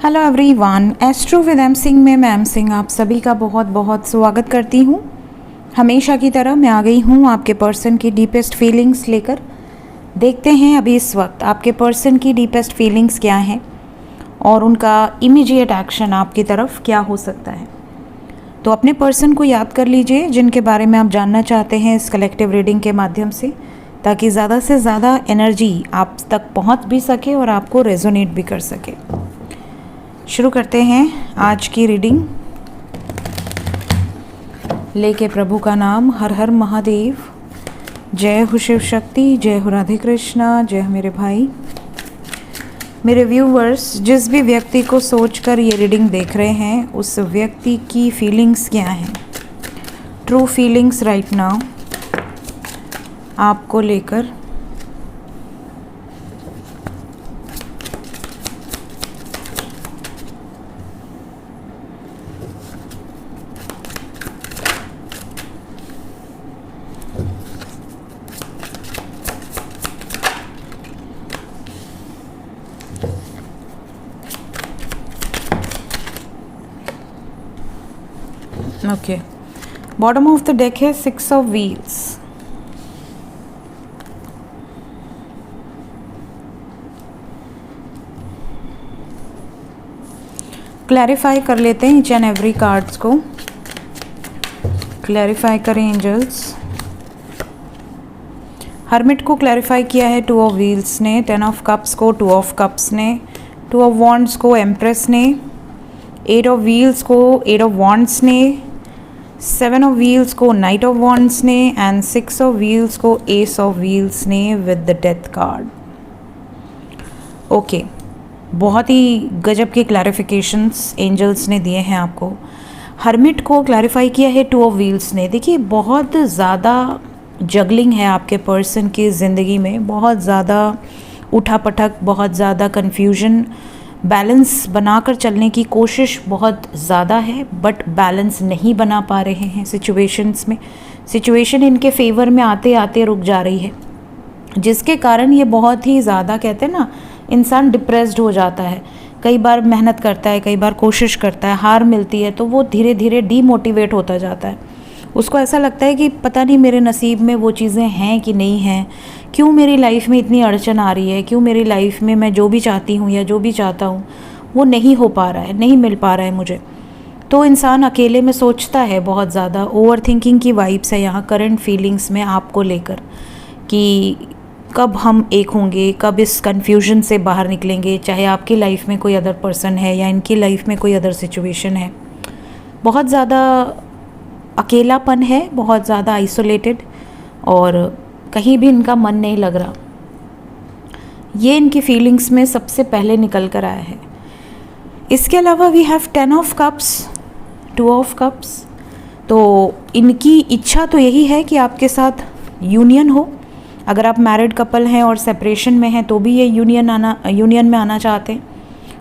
Hello everyone, astro with M Singh में मैं M Singh आप सभी का बहुत बहुत स्वागत करती हूँ। हमेशा की तरह मैं आ गई हूँ आपके पर्सन की डीपेस्ट फीलिंग्स लेकर। देखते हैं अभी इस वक्त आपके पर्सन की डीपेस्ट फीलिंग्स क्या हैं और उनका इमीडिएट एक्शन आपकी तरफ क्या हो सकता है। तो अपने पर्सन को याद कर लीजिए जिनके बारे में आप जानना चाहते हैं इस कलेक्टिव रीडिंग के माध्यम से, ताकि ज़्यादा से ज़्यादा एनर्जी आप तक पहुँच भी सके और आपको रेजोनेट भी कर सके। शुरू करते हैं आज की रीडिंग। लेके प्रभु का नाम, हर हर महादेव। जय हो शिव शक्ति, जय हो राधे कृष्णा, जय हो मेरे भाई। मेरे व्यूवर्स, जिस भी व्यक्ति को सोचकर ये रीडिंग देख रहे हैं उस व्यक्ति की फीलिंग्स क्या हैं, ट्रू फीलिंग्स राइट नाउ आपको लेकर। Okay, bottom of the deck है 6 ऑफ व्हील्स। क्लैरिफाई कर लेते हैं ईच एंड एवरी कार्ड्स को। क्लैरिफाई करें एंजल्स। हर्मिट को क्लैरिफाई किया है 2 ऑफ व्हील्स ने, 10 ऑफ कप्स को 2 ऑफ कप्स ने, 2 ऑफ वॉन्ड्स को एम्प्रेस ने, 8 ऑफ व्हील्स को 8 ऑफ वॉन्ड्स ने, 7 ऑफ व्हील्स को नाइट ऑफ वॉन्ड्स ने एंड 6 ऑफ व्हील्स को एस ऑफ व्हील्स ने with the death card. Okay, बहुत ही गजब के क्लैरिफिकेशंस एंजल्स ने दिए हैं आपको। हर्मिट को क्लैरिफाई किया है 2 ऑफ व्हील्स ने। देखिए, बहुत ज़्यादा जगलिंग है आपके पर्सन की ज़िंदगी में, बहुत ज़्यादा उठापटक, बहुत ज़्यादा कन्फ्यूजन। बैलेंस बनाकर चलने की कोशिश बहुत ज़्यादा है बट बैलेंस नहीं बना पा रहे हैं सिचुएशंस में। सिचुएशन इनके फेवर में आते आते रुक जा रही है, जिसके कारण ये बहुत ही ज़्यादा, कहते हैं ना, इंसान डिप्रेस्ड हो जाता है। कई बार मेहनत करता है, कई बार कोशिश करता है, हार मिलती है तो वो धीरे धीरे डीमोटिवेट होता जाता है। उसको ऐसा लगता है कि पता नहीं मेरे नसीब में वो चीज़ें हैं कि नहीं हैं, क्यों मेरी लाइफ में इतनी अड़चन आ रही है, क्यों मेरी लाइफ में मैं जो भी चाहती हूँ या जो भी चाहता हूँ वो नहीं हो पा रहा है, नहीं मिल पा रहा है मुझे। तो इंसान अकेले में सोचता है, बहुत ज़्यादा ओवर थिंकिंग की वाइब्स है यहाँ करंट फीलिंग्स में आपको लेकर कि कब हम एक होंगे, कब इस कन्फ्यूजन से बाहर निकलेंगे। चाहे आपकी लाइफ में कोई अदर पर्सन है या इनकी लाइफ में कोई अदर सिचुएशन है, बहुत ज़्यादा अकेलापन है, बहुत ज़्यादा आइसोलेटेड और कहीं भी इनका मन नहीं लग रहा। ये इनकी फीलिंग्स में सबसे पहले निकल कर आया है। इसके अलावा we have 10 of cups, 2 of cups. तो इनकी इच्छा तो यही है कि आपके साथ यूनियन हो। अगर आप मैरिड कपल हैं और सेपरेशन में हैं तो भी ये यूनियन में आना चाहते हैं,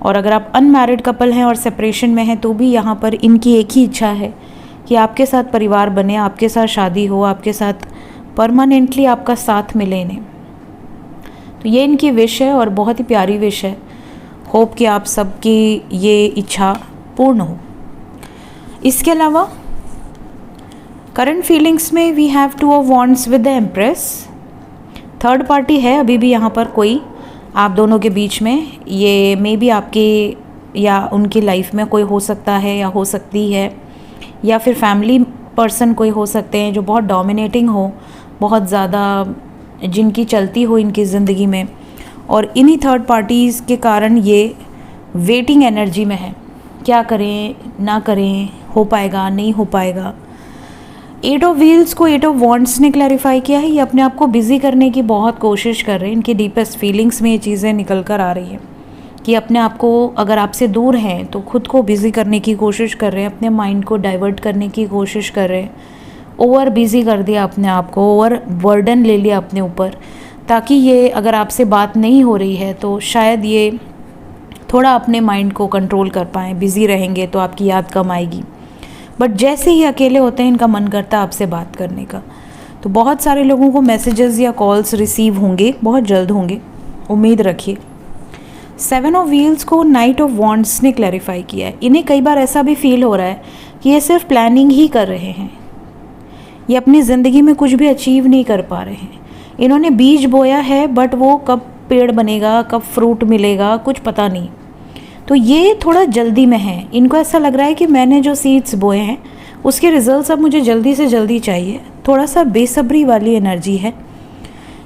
और अगर आप अनमैरिड कपल हैं और सेपरेशन में हैं तो भी यहाँ पर इनकी एक ही इच्छा है कि आपके साथ परिवार बने, आपके साथ शादी हो, आपके साथ परमानेंटली आपका साथ मिले इन्हें। तो ये इनकी विश है और बहुत ही प्यारी विश है। होप कि आप सबकी ये इच्छा पूर्ण हो। इसके अलावा करंट फीलिंग्स में we have 2 of wands with the empress. Third party है अभी भी यहाँ पर कोई आप दोनों के बीच में। ये मे बी आपके या उनकी लाइफ में कोई हो सकता है या हो सकती है, या फिर फैमिली पर्सन कोई हो सकते हैं जो बहुत डोमिनेटिंग हो, बहुत ज़्यादा जिनकी चलती हो इनकी ज़िंदगी में, और इन्हीं थर्ड पार्टीज़ के कारण ये वेटिंग एनर्जी में है। क्या करें ना करें, हो पाएगा नहीं हो पाएगा। 8 ऑफ व्हील्स को 8 ऑफ वॉन्ड्स ने क्लैरिफाई किया है। ये अपने आप को बिज़ी करने की बहुत कोशिश कर रहे हैं। इनकी डीपेस्ट फीलिंग्स में ये चीज़ें निकल कर आ रही हैं कि अपने आप को, अगर आपसे दूर हैं तो खुद को बिज़ी करने की कोशिश कर रहे हैं, अपने माइंड को डाइवर्ट करने की कोशिश कर रहे हैं। ओवर बिज़ी कर दिया अपने आप को, ओवर बर्डन ले लिया अपने ऊपर, ताकि ये अगर आपसे बात नहीं हो रही है तो शायद ये थोड़ा अपने माइंड को कंट्रोल कर पाएँ। बिज़ी रहेंगे तो आपकी याद कम आएगी, बट जैसे ही अकेले होते हैं इनका मन करता है आपसे बात करने का। तो बहुत सारे लोगों को मैसेजेस या कॉल्स रिसीव होंगे, बहुत जल्द होंगे, उम्मीद रखिए। 7 ऑफ व्हील्स को नाइट ऑफ वॉन्ड्स ने क्लैरिफाई किया है। इन्हें कई बार ऐसा भी फील हो रहा है कि ये सिर्फ प्लानिंग ही कर रहे हैं, ये अपनी ज़िंदगी में कुछ भी अचीव नहीं कर पा रहे हैं। इन्होंने बीज बोया है बट वो कब पेड़ बनेगा, कब फ्रूट मिलेगा, कुछ पता नहीं। तो ये थोड़ा जल्दी में है। इनको ऐसा लग रहा है कि मैंने जो सीड्स बोए हैं उसके रिजल्ट्स अब मुझे जल्दी से जल्दी चाहिए। थोड़ा सा बेसब्री वाली एनर्जी है।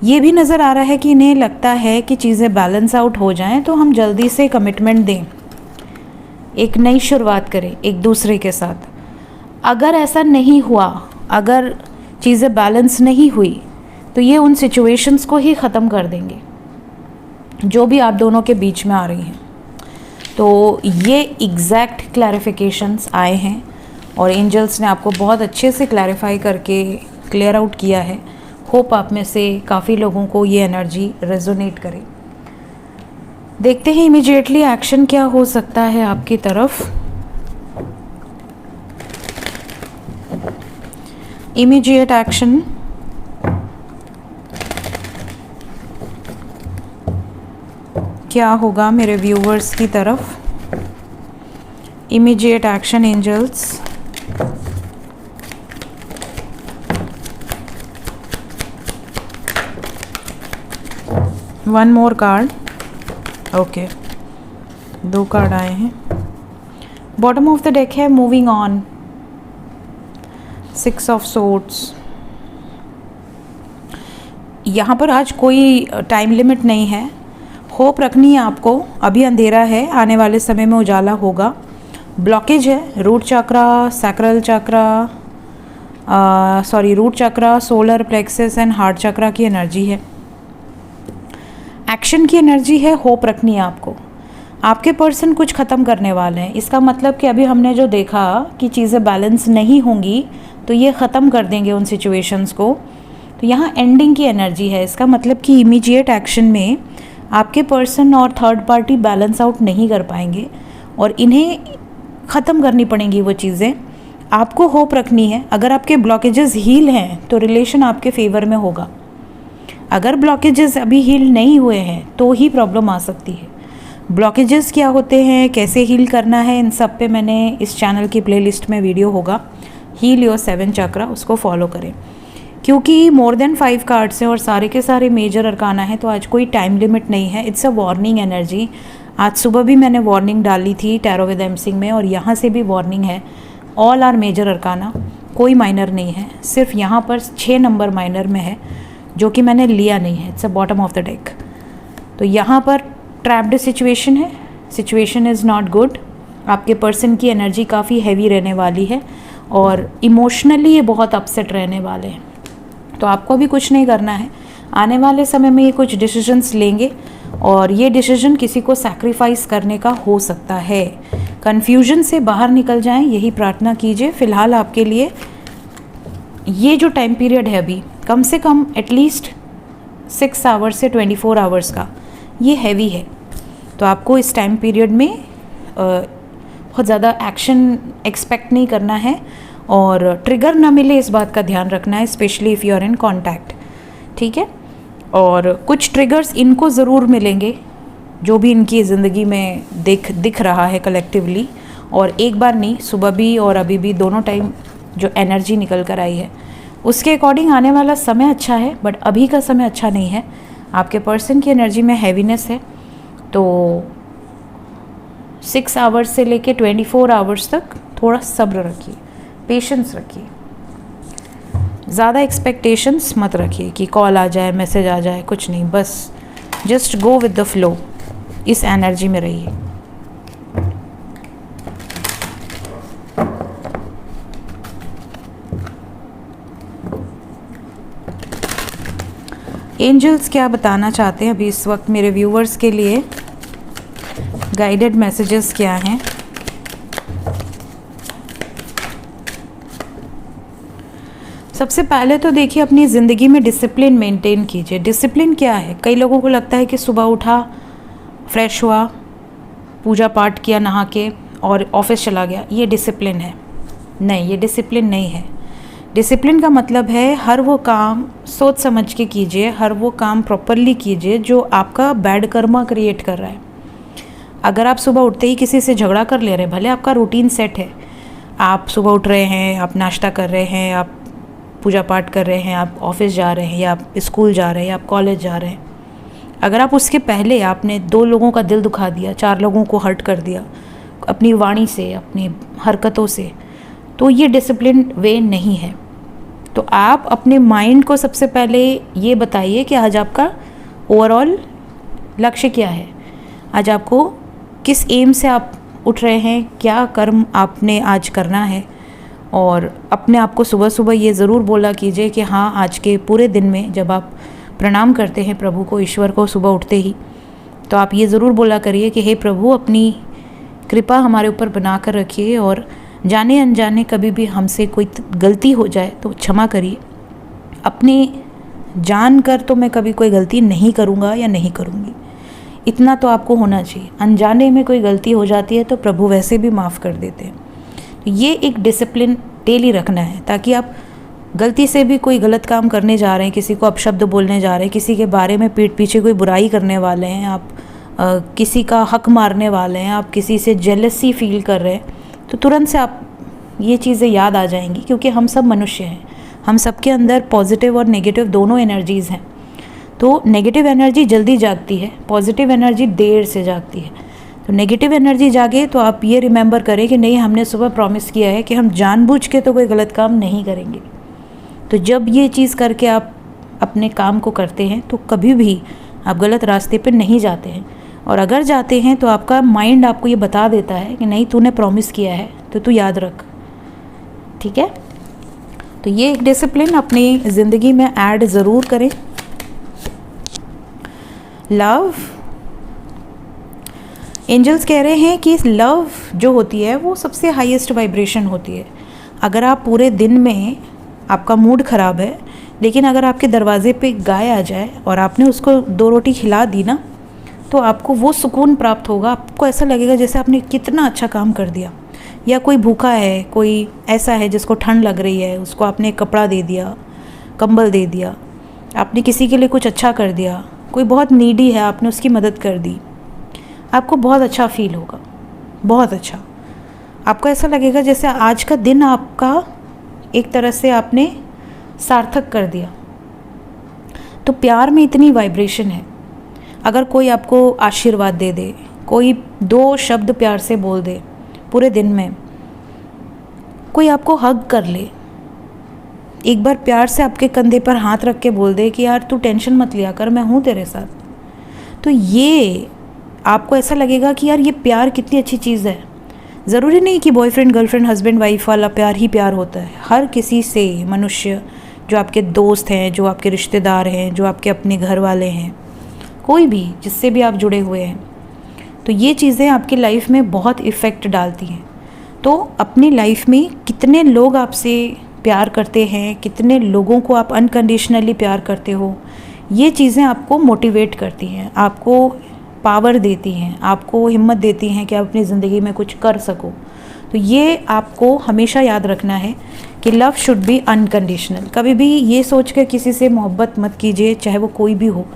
ये भी नज़र आ रहा है कि इन्हें लगता है कि चीज़ें बैलेंस आउट हो जाएं तो हम जल्दी से कमिटमेंट दें, एक नई शुरुआत करें एक दूसरे के साथ। अगर ऐसा नहीं हुआ, अगर चीज़ें बैलेंस नहीं हुई, तो ये उन सिचुएशंस को ही ख़त्म कर देंगे जो भी आप दोनों के बीच में आ रही हैं। तो ये एग्जैक्ट क्लैरिफिकेशंस आए हैं और एंजल्स ने आपको बहुत अच्छे से क्लैरिफाई करके क्लियर आउट किया है। होप आप में से काफ़ी लोगों को ये एनर्जी रेजोनेट करे। देखते हैं इमीडिएटली एक्शन क्या हो सकता है आपकी तरफ। इमीडिएट एक्शन क्या होगा मेरे व्यूवर्स की तरफ। Immediate action angels. One more card. Okay, 2 card आए हैं। बॉटम ऑफ द डेक है मूविंग ऑन, 6 ऑफ सोर्ड्स। यहाँ पर आज कोई टाइम लिमिट नहीं है। होप रखनी है आपको। अभी अंधेरा है, आने वाले समय में उजाला होगा। ब्लॉकेज है root chakra, sacral chakra, root chakra, solar plexus and heart chakra की एनर्जी है। एक्शन की एनर्जी है। होप रखनी है आपको। आपके पर्सन कुछ ख़त्म करने वाले हैं। इसका मतलब कि अभी हमने जो देखा कि चीज़ें बैलेंस नहीं होंगी तो ये ख़त्म कर देंगे उन सिचुएशंस को। तो यहाँ एंडिंग की एनर्जी है। इसका मतलब कि इमीडिएट एक्शन में आपके पर्सन और थर्ड पार्टी बैलेंस आउट नहीं कर पाएंगे और इन्हें ख़त्म करनी पड़ेंगी वो चीज़ें। आपको होप रखनी है। अगर आपके ब्लॉकेजेस हील हैं तो रिलेशन आपके फेवर में होगा। अगर ब्लॉकेजेस अभी हील नहीं हुए हैं तो ही प्रॉब्लम आ सकती है। ब्लॉकेजेस क्या होते हैं, कैसे हील करना है, इन सब पे मैंने इस चैनल की प्लेलिस्ट में वीडियो होगा, हील योर 7 चक्रा, उसको फॉलो करें। क्योंकि मोर देन 5 कार्ड्स हैं और सारे के सारे मेजर अरकाना है तो आज कोई टाइम लिमिट नहीं है। It's a warning energy. आज सुबह भी मैंने वार्निंग डाली थी टैरो विद एम सिंह में और यहाँ से भी वार्निंग है। ऑल आर मेजर अरकाना, कोई माइनर नहीं है। सिर्फ यहाँ पर 6 नंबर माइनर में है जो कि मैंने लिया नहीं है। It's a bottom of the deck. तो यहाँ पर ट्रैप्ड सिचुएशन है। Situation is not good. आपके पर्सन की एनर्जी काफ़ी हैवी रहने वाली है और इमोशनली ये बहुत अपसेट रहने वाले हैं। तो आपको भी कुछ नहीं करना है। आने वाले समय में ये कुछ डिसीजंस लेंगे और ये डिसीजन किसी को सैक्रिफाइस करने का हो सकता है। कन्फ्यूजन से बाहर निकल जाएं, यही प्रार्थना कीजिए। फ़िलहाल आपके लिए ये जो टाइम पीरियड है अभी कम से कम एटलीस्ट 6 आवर्स से 24 आवर्स का, ये हैवी है। तो आपको इस टाइम पीरियड में बहुत ज़्यादा एक्शन एक्सपेक्ट नहीं करना है और ट्रिगर ना मिले इस बात का ध्यान रखना है, specially if you are in contact. ठीक है। और कुछ ट्रिगर्स इनको ज़रूर मिलेंगे जो भी इनकी ज़िंदगी में दिख रहा है कलेक्टिवली। और एक बार नहीं, सुबह भी और अभी भी दोनों टाइम जो एनर्जी निकल कर आई है उसके अकॉर्डिंग आने वाला समय अच्छा है, बट अभी का समय अच्छा नहीं है। आपके पर्सन की एनर्जी में हैवीनेस है। तो 6 आवर्स से लेके 24 आवर्स तक थोड़ा सब्र रखिए, पेशेंस रखिए। ज़्यादा एक्सपेक्टेशंस मत रखिए कि कॉल आ जाए, मैसेज आ जाए, कुछ नहीं। बस just go with the flow, इस एनर्जी में रहिए। एंजल्स क्या बताना चाहते हैं अभी इस वक्त मेरे व्यूवर्स के लिए, गाइडेड मैसेजेस क्या हैं। सबसे पहले तो देखिए अपनी ज़िंदगी में डिसिप्लिन मेंटेन कीजिए। डिसिप्लिन क्या है? कई लोगों को लगता है कि सुबह उठा, फ्रेश हुआ, पूजा पाठ किया नहा के और ऑफिस चला गया, ये डिसिप्लिन है। नहीं, ये डिसिप्लिन नहीं है। डिसिप्लिन का मतलब है हर वो काम सोच समझ के कीजिए, हर वो काम प्रॉपरली कीजिए जो आपका बैड कर्मा क्रिएट कर रहा है। अगर आप सुबह उठते ही किसी से झगड़ा कर ले रहे हैं, भले आपका रूटीन सेट है, आप सुबह उठ रहे हैं, आप नाश्ता कर रहे हैं, आप पूजा पाठ कर रहे हैं, आप ऑफिस जा रहे हैं, या आप स्कूल जा रहे हैं, या आप कॉलेज जा रहे हैं, अगर आप उसके पहले आपने 2 लोगों का दिल दुखा दिया, 4 लोगों को हर्ट कर दिया अपनी वाणी से, अपनी हरकतों से, तो ये डिसिप्लिन वे नहीं है। तो आप अपने माइंड को सबसे पहले ये बताइए कि आज आपका ओवरऑल लक्ष्य क्या है, आज आपको किस एम से आप उठ रहे हैं, क्या कर्म आपने आज करना है। और अपने आप को सुबह सुबह ये ज़रूर बोला कीजिए कि हाँ, आज के पूरे दिन में जब आप प्रणाम करते हैं प्रभु को, ईश्वर को सुबह उठते ही, तो आप ये ज़रूर बोला करिए कि हे प्रभु, अपनी कृपा हमारे ऊपर बना कर रखिए, और जाने अनजाने कभी भी हमसे कोई गलती हो जाए तो क्षमा करिए। अपने जान कर तो मैं कभी कोई गलती नहीं करूँगा या नहीं करूँगी, इतना तो आपको होना चाहिए। अनजाने में कोई गलती हो जाती है तो प्रभु वैसे भी माफ़ कर देते हैं। तो ये एक डिसिप्लिन डेली रखना है, ताकि आप गलती से भी कोई गलत काम करने जा रहे हैं, किसी को अपशब्द बोलने जा रहे हैं, किसी के बारे में पीठ पीछे कोई बुराई करने वाले हैं, आप किसी का हक मारने वाले हैं, आप किसी से जेलसी फील कर रहे हैं, तो तुरंत से आप ये चीज़ें याद आ जाएंगी, क्योंकि हम सब मनुष्य हैं, हम सबके अंदर पॉजिटिव और नेगेटिव दोनों एनर्जीज़ हैं। तो नेगेटिव एनर्जी जल्दी जागती है, पॉजिटिव एनर्जी देर से जागती है। तो नेगेटिव एनर्जी जागे तो आप ये रिमेंबर करें कि नहीं, हमने सुबह प्रॉमिस किया है कि हम जानबूझ के तो कोई गलत काम नहीं करेंगे। तो जब ये चीज़ करके आप अपने काम को करते हैं तो कभी भी आप गलत रास्ते पर नहीं जाते हैं, और अगर जाते हैं तो आपका माइंड आपको ये बता देता है कि नहीं, तूने प्रॉमिस किया है तो तू याद रख, ठीक है। तो ये एक डिसिप्लिन अपनी ज़िंदगी में ऐड ज़रूर करें। लव, एंजल्स कह रहे हैं कि लव जो होती है वो सबसे हाईएस्ट वाइब्रेशन होती है। अगर आप पूरे दिन में आपका मूड ख़राब है, लेकिन अगर आपके दरवाजे पे गाय आ जाए और आपने उसको 2 रोटी खिला दी ना, तो आपको वो सुकून प्राप्त होगा। आपको ऐसा लगेगा जैसे आपने कितना अच्छा काम कर दिया। या कोई भूखा है, कोई ऐसा है जिसको ठंड लग रही है, उसको आपने कपड़ा दे दिया, कंबल दे दिया, आपने किसी के लिए कुछ अच्छा कर दिया, कोई बहुत नीडी है, आपने उसकी मदद कर दी, आपको बहुत अच्छा फील होगा, बहुत अच्छा। आपको ऐसा लगेगा जैसे आज का दिन आपका एक तरह से आपने सार्थक कर दिया। तो प्यार में इतनी वाइब्रेशन है। अगर कोई आपको आशीर्वाद दे दे, कोई 2 शब्द प्यार से बोल दे पूरे दिन में, कोई आपको हग कर ले, एक बार प्यार से आपके कंधे पर हाथ रख के बोल दे कि यार तू टेंशन मत लिया कर, मैं हूँ तेरे साथ, तो ये आपको ऐसा लगेगा कि यार ये प्यार कितनी अच्छी चीज़ है। ज़रूरी नहीं कि बॉयफ्रेंड गर्लफ्रेंड हस्बैंड वाइफ वाला प्यार ही प्यार होता है। हर किसी से, मनुष्य जो आपके दोस्त हैं, जो आपके रिश्तेदार हैं, जो आपके अपने घर वाले हैं, कोई भी जिससे भी आप जुड़े हुए हैं, तो ये चीज़ें आपकी लाइफ में बहुत इफ़ेक्ट डालती हैं। तो अपनी लाइफ में कितने लोग आपसे प्यार करते हैं, कितने लोगों को आप अनकंडीशनली प्यार करते हो, ये चीज़ें आपको मोटिवेट करती हैं, आपको पावर देती हैं, आपको हिम्मत देती हैं कि आप अपनी ज़िंदगी में कुछ कर सको। तो ये आपको हमेशा याद रखना है कि लव शुड बी अनकंडीशनल। कभी भी ये सोच कर किसी से मोहब्बत मत कीजिए, चाहे वो कोई भी हो,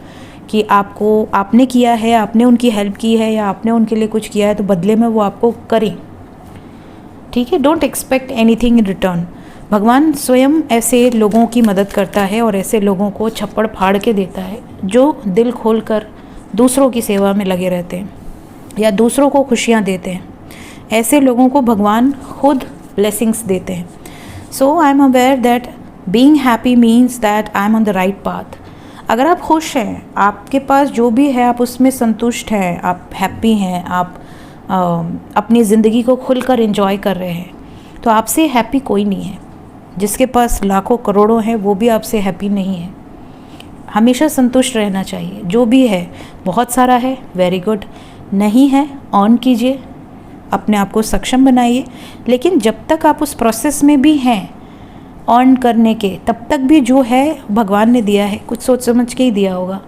कि आपने किया है, आपने उनकी हेल्प की है, या आपने उनके लिए कुछ किया है तो बदले में वो आपको करें, ठीक है। Don't expect anything in return. भगवान स्वयं ऐसे लोगों की मदद करता है और ऐसे लोगों को छप्पड़ फाड़ के देता है जो दिल खोल कर दूसरों की सेवा में लगे रहते हैं या दूसरों को खुशियाँ देते हैं। ऐसे लोगों को भगवान खुद ब्लेसिंग्स देते हैं। So I am aware that being happy means that I am on the right path. अगर आप खुश हैं, आपके पास जो भी है आप उसमें संतुष्ट हैं, आप हैप्पी हैं, आप अपनी ज़िंदगी को खुलकर एंजॉय कर रहे हैं, तो आपसे हैप्पी कोई नहीं है। जिसके पास लाखों करोड़ों हैं वो भी आपसे हैप्पी नहीं है। हमेशा संतुष्ट रहना चाहिए। जो भी है, बहुत सारा है, वेरी गुड, नहीं है ऑन कीजिए, अपने आप को सक्षम बनाइए। लेकिन जब तक आप उस प्रोसेस में भी हैं ऑन करने के, तब तक भी जो है भगवान ने दिया है, कुछ सोच समझ के ही दिया होगा।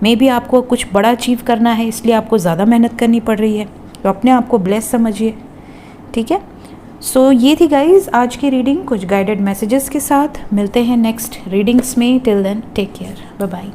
मे बी आपको कुछ बड़ा अचीव करना है, इसलिए आपको ज़्यादा मेहनत करनी पड़ रही है, तो अपने आप को ब्लेस समझिए, ठीक है। सो ये थी गाइज आज की रीडिंग, कुछ गाइडेड मैसेजेस के साथ। मिलते हैं नेक्स्ट रीडिंग्स में। Till then take care, bye bye.